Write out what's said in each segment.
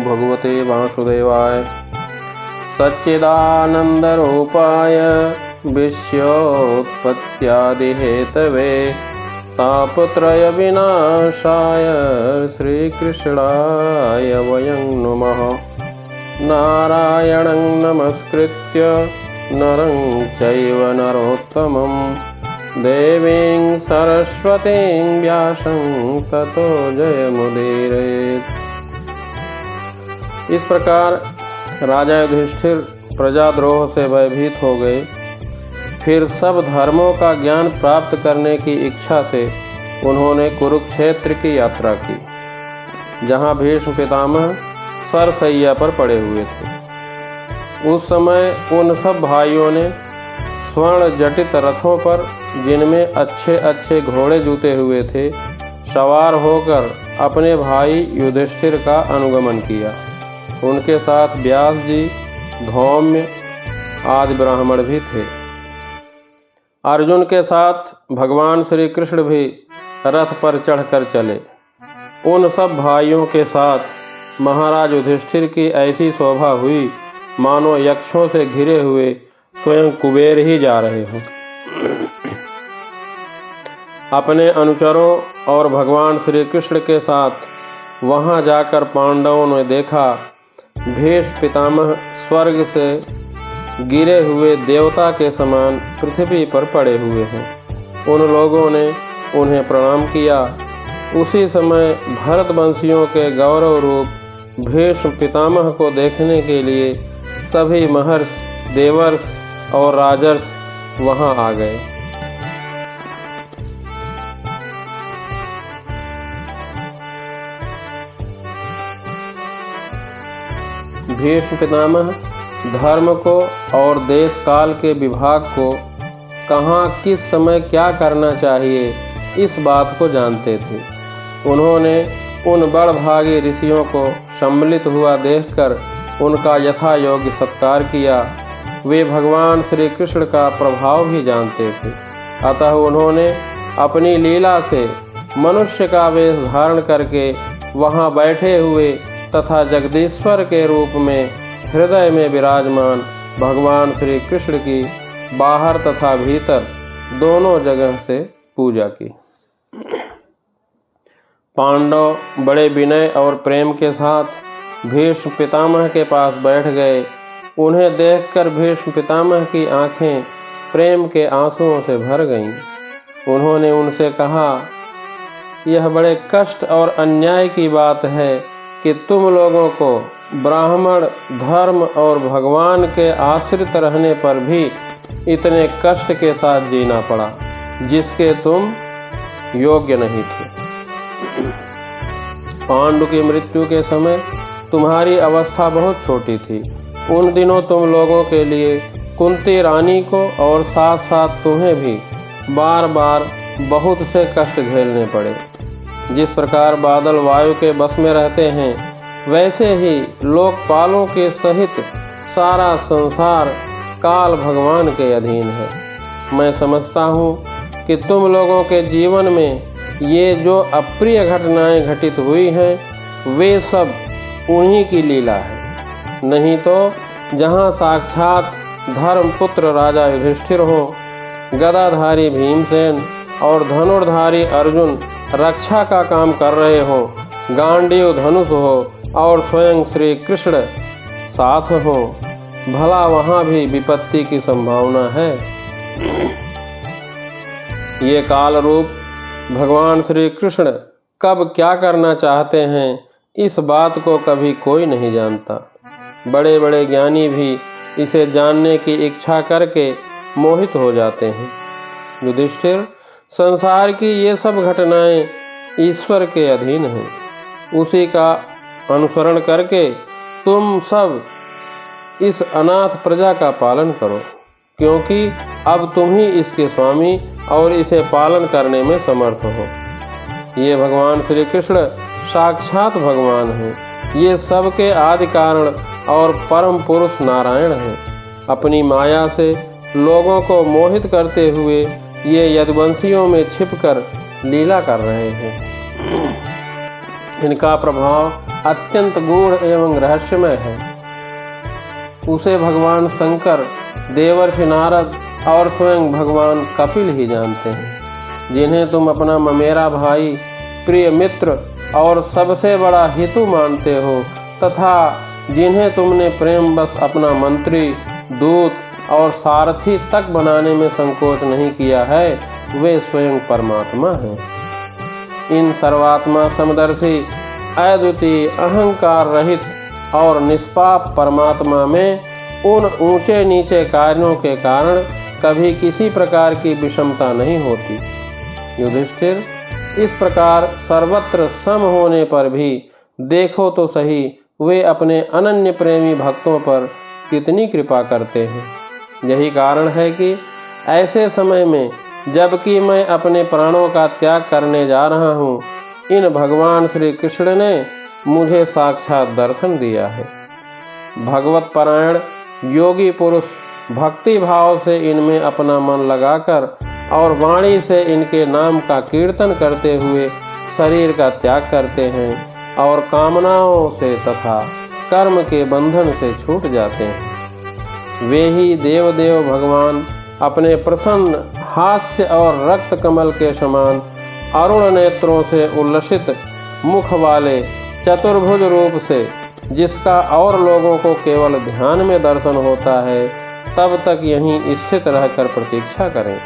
भगवते वासुदेवाय। सच्चिदानन्दरूपाय विश्वोत्पत्त्यादिहेतवे तापत्रयविनाशाय श्रीकृष्णाय वयं नुमः। नारायणं नमस्कृत्य नरं चैव नरोत्तमं देवीं सरस्वतीं व्यासं ततो जयमुदीरयेत्। इस प्रकार राजा युधिष्ठिर प्रजाद्रोह से भयभीत हो गए। फिर सब धर्मों का ज्ञान प्राप्त करने की इच्छा से उन्होंने कुरुक्षेत्र की यात्रा की, जहाँ भीष्म पितामह सरसैया पर पड़े हुए थे। उस समय उन सब भाइयों ने स्वर्ण जटित रथों पर, जिनमें अच्छे अच्छे घोड़े जुते हुए थे, सवार होकर अपने भाई युधिष्ठिर का अनुगमन किया। उनके साथ व्यास जी, धौम्य आदि ब्राह्मण भी थे। अर्जुन के साथ भगवान श्री कृष्ण भी रथ पर चढ़कर चले। उन सब भाइयों के साथ महाराज युधिष्ठिर की ऐसी शोभा हुई मानो यक्षों से घिरे हुए स्वयं कुबेर ही जा रहे हों। अपने अनुचरों और भगवान श्री कृष्ण के साथ वहां जाकर पांडवों ने देखा भीष्म पितामह स्वर्ग से गिरे हुए देवता के समान पृथ्वी पर पड़े हुए हैं। उन लोगों ने उन्हें प्रणाम किया। उसी समय भरतवंशियों के गौरव रूप भीष्म पितामह को देखने के लिए सभी महर्षि, देवर्षि और राजर्षि वहां आ गए। भीष्म पितामह धर्म को और देश काल के विभाग को, कहाँ किस समय क्या करना चाहिए, इस बात को जानते थे। उन्होंने उन बड़भागी ऋषियों को सम्मिलित हुआ देखकर उनका यथा योग्य सत्कार किया। वे भगवान श्री कृष्ण का प्रभाव भी जानते थे, अतः उन्होंने अपनी लीला से मनुष्य का वेश धारण करके वहाँ बैठे हुए तथा जगदीश्वर के रूप में हृदय में विराजमान भगवान श्री कृष्ण की बाहर तथा भीतर दोनों जगह से पूजा की। पांडव बड़े विनय और प्रेम के साथ भीष्म पितामह के पास बैठ गए। उन्हें देखकर भीष्म पितामह की आंखें प्रेम के आंसुओं से भर गईं। उन्होंने उनसे कहा, यह बड़े कष्ट और अन्याय की बात है कि तुम लोगों को ब्राह्मण धर्म और भगवान के आश्रित रहने पर भी इतने कष्ट के साथ जीना पड़ा, जिसके तुम योग्य नहीं थे। पांडु की मृत्यु के समय तुम्हारी अवस्था बहुत छोटी थी। उन दिनों तुम लोगों के लिए कुंती रानी को और साथ साथ तुम्हें भी बार बार बहुत से कष्ट झेलने पड़े। जिस प्रकार बादल वायु के बस में रहते हैं, वैसे ही लोकपालों के सहित सारा संसार काल भगवान के अधीन है। मैं समझता हूँ कि तुम लोगों के जीवन में ये जो अप्रिय घटनाएं घटित हुई हैं, वे सब उन्हीं की लीला है। नहीं तो जहाँ साक्षात धर्मपुत्र राजा युधिष्ठिर हों, गदाधारी भीमसेन और धनुर्धारी अर्जुन रक्षा का काम कर रहे हों, गांडीव धनुष हो और स्वयं श्री कृष्ण साथ हो, भला वहाँ भी विपत्ति की संभावना है। ये काल रूप भगवान श्री कृष्ण कब क्या करना चाहते हैं, इस बात को कभी कोई नहीं जानता। बड़े बड़े ज्ञानी भी इसे जानने की इच्छा करके मोहित हो जाते हैं। युधिष्ठिर, संसार की ये सब घटनाएं ईश्वर के अधीन हैं। उसी का अनुसरण करके तुम सब इस अनाथ प्रजा का पालन करो, क्योंकि अब तुम ही इसके स्वामी और इसे पालन करने में समर्थ हो। ये भगवान श्री कृष्ण साक्षात भगवान हैं। ये सबके आदि कारण और परम पुरुष नारायण हैं। अपनी माया से लोगों को मोहित करते हुए ये यदुवंशियों में छिपकर लीला कर रहे हैं। इनका प्रभाव अत्यंत गूढ़ एवं रहस्यमय है। उसे भगवान शंकर, देवर्षि नारद और स्वयं भगवान कपिल ही जानते हैं, जिन्हें तुम अपना ममेरा भाई, प्रिय मित्र और सबसे बड़ा हितु मानते हो, तथा जिन्हें तुमने प्रेमवश अपना मंत्री, दूत और सारथी तक बनाने में संकोच नहीं किया है, वे स्वयं परमात्मा हैं। इन सर्वात्मा समदर्शी, अद्वितीय, अहंकार रहित और निष्पाप परमात्मा में उन ऊंचे नीचे कार्यों के कारण कभी किसी प्रकार की विषमता नहीं होती। युधिष्ठिर, इस प्रकार सर्वत्र सम होने पर भी देखो तो सही वे अपने अनन्य प्रेमी भक्तों पर कितनी कृपा करते हैं। यही कारण है कि ऐसे समय में, जबकि मैं अपने प्राणों का त्याग करने जा रहा हूँ, इन भगवान श्री कृष्ण ने मुझे साक्षात दर्शन दिया है। भगवत परायण योगी पुरुष भक्ति भाव से इनमें अपना मन लगाकर और वाणी से इनके नाम का कीर्तन करते हुए शरीर का त्याग करते हैं और कामनाओं से तथा कर्म के बंधन से छूट जाते हैं। वे ही देवदेव भगवान अपने प्रसन्न हास्य और रक्त कमल के समान अरुण नेत्रों से उल्लसित मुख वाले चतुर्भुज रूप से, जिसका और लोगों को केवल ध्यान में दर्शन होता है, तब तक यहीं स्थित रहकर प्रतीक्षा करें,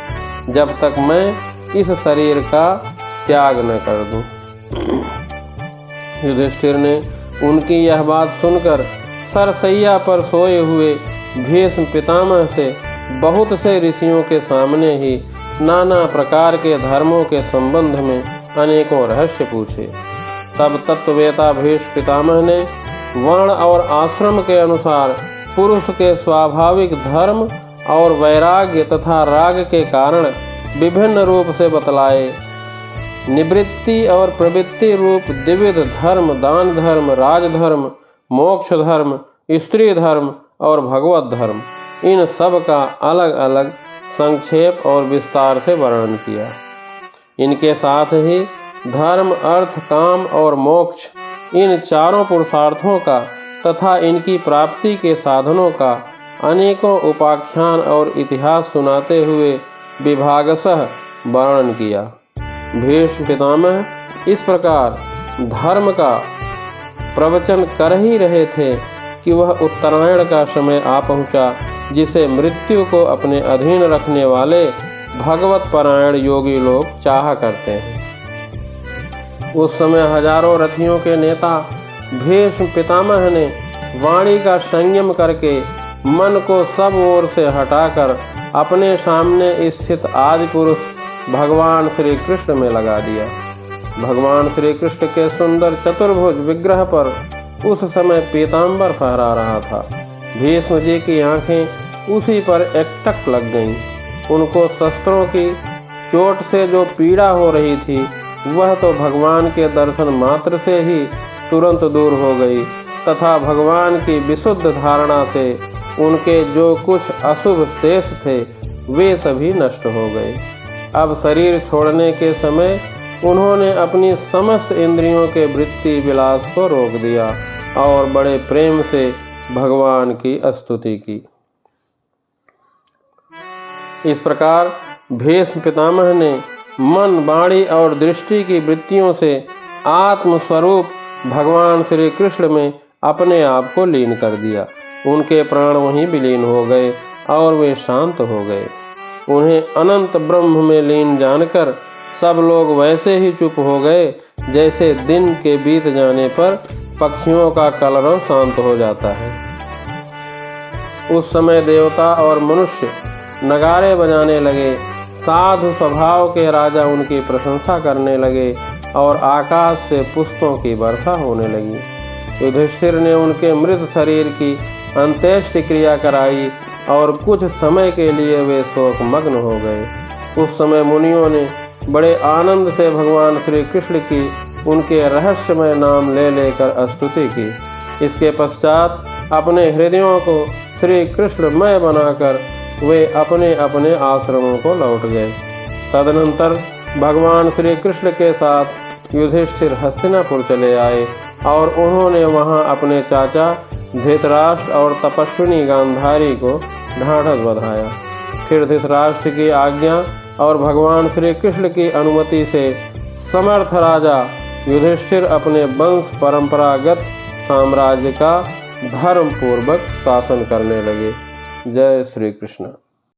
जब तक मैं इस शरीर का त्याग न कर दूं। युधिष्ठिर ने उनकी यह बात सुनकर सरसैया पर सोए हुए भीष्म पितामह से बहुत से ऋषियों के सामने ही नाना प्रकार के धर्मों के संबंध में अनेकों रहस्य पूछे। तब तत्ववेता भीष्म पितामह ने वर्ण और आश्रम के अनुसार पुरुष के स्वाभाविक धर्म और वैराग्य तथा राग के कारण विभिन्न रूप से बतलाए। निवृत्ति और प्रवृत्ति रूप द्विविध धर्म, दान धर्म, राजधर्म, मोक्ष धर्म, स्त्री धर्म और भगवत धर्म, इन सब का अलग अलग संक्षेप और विस्तार से वर्णन किया। इनके साथ ही धर्म, अर्थ, काम और मोक्ष, इन चारों पुरुषार्थों का तथा इनकी प्राप्ति के साधनों का अनेकों उपाख्यान और इतिहास सुनाते हुए विभागशः वर्णन किया। भीष्म पितामह इस प्रकार धर्म का प्रवचन कर ही रहे थे कि वह उत्तरायण का समय आ पहुंचा, जिसे मृत्यु को अपने अधीन रखने वाले भगवत परायण योगी लोग चाहा करते हैं। उस समय हजारों रथियों के नेता भीष्म पितामह ने वाणी का संयम करके मन को सब ओर से हटाकर अपने सामने स्थित आदि पुरुष भगवान श्री कृष्ण में लगा दिया। भगवान श्री कृष्ण के सुंदर चतुर्भुज विग्रह पर उस समय पीताम्बर फहरा रहा था। भीष्म जी की आंखें उसी पर एकटक लग गईं। उनको शस्त्रों की चोट से जो पीड़ा हो रही थी, वह तो भगवान के दर्शन मात्र से ही तुरंत दूर हो गई तथा भगवान की विशुद्ध धारणा से उनके जो कुछ अशुभ शेष थे, वे सभी नष्ट हो गए। अब शरीर छोड़ने के समय उन्होंने अपनी समस्त इंद्रियों के वृत्ति विलास को रोक दिया और बड़े प्रेम से भगवान की स्तुति की। इस प्रकार भीष्म पितामह ने मन, वाणी और दृष्टि की वृत्तियों से आत्मस्वरूप भगवान श्री कृष्ण में अपने आप को लीन कर दिया। उनके प्राण वहीं विलीन हो गए और वे शांत हो गए। उन्हें अनंत ब्रह्म में लीन जानकर सब लोग वैसे ही चुप हो गए जैसे दिन के बीत जाने पर पक्षियों का कलरव शांत हो जाता है। उस समय देवता और मनुष्य नगारे बजाने लगे। साधु स्वभाव के राजा उनकी प्रशंसा करने लगे और आकाश से पुष्पों की वर्षा होने लगी। युधिष्ठिर ने उनके मृत शरीर की अंत्येष्टि क्रिया कराई और कुछ समय के लिए वे शोकमग्न हो गए। उस समय मुनियों ने बड़े आनंद से भगवान श्री कृष्ण की उनके रहस्यमय नाम ले लेकर स्तुति की। इसके पश्चात अपने हृदयों को श्री कृष्णमय बनाकर वे अपने अपने आश्रमों को लौट गए। तदनंतर भगवान श्री कृष्ण के साथ युधिष्ठिर हस्तिनापुर चले आए और उन्होंने वहां अपने चाचा धृतराष्ट्र और तपस्विनी गांधारी को ढाढ़स बंधाया। फिर धृतराष्ट्र की आज्ञा और भगवान श्री कृष्ण की अनुमति से समर्थ राजा युधिष्ठिर अपने वंश परंपरागत साम्राज्य का धर्म पूर्वक शासन करने लगे। जय श्री कृष्ण।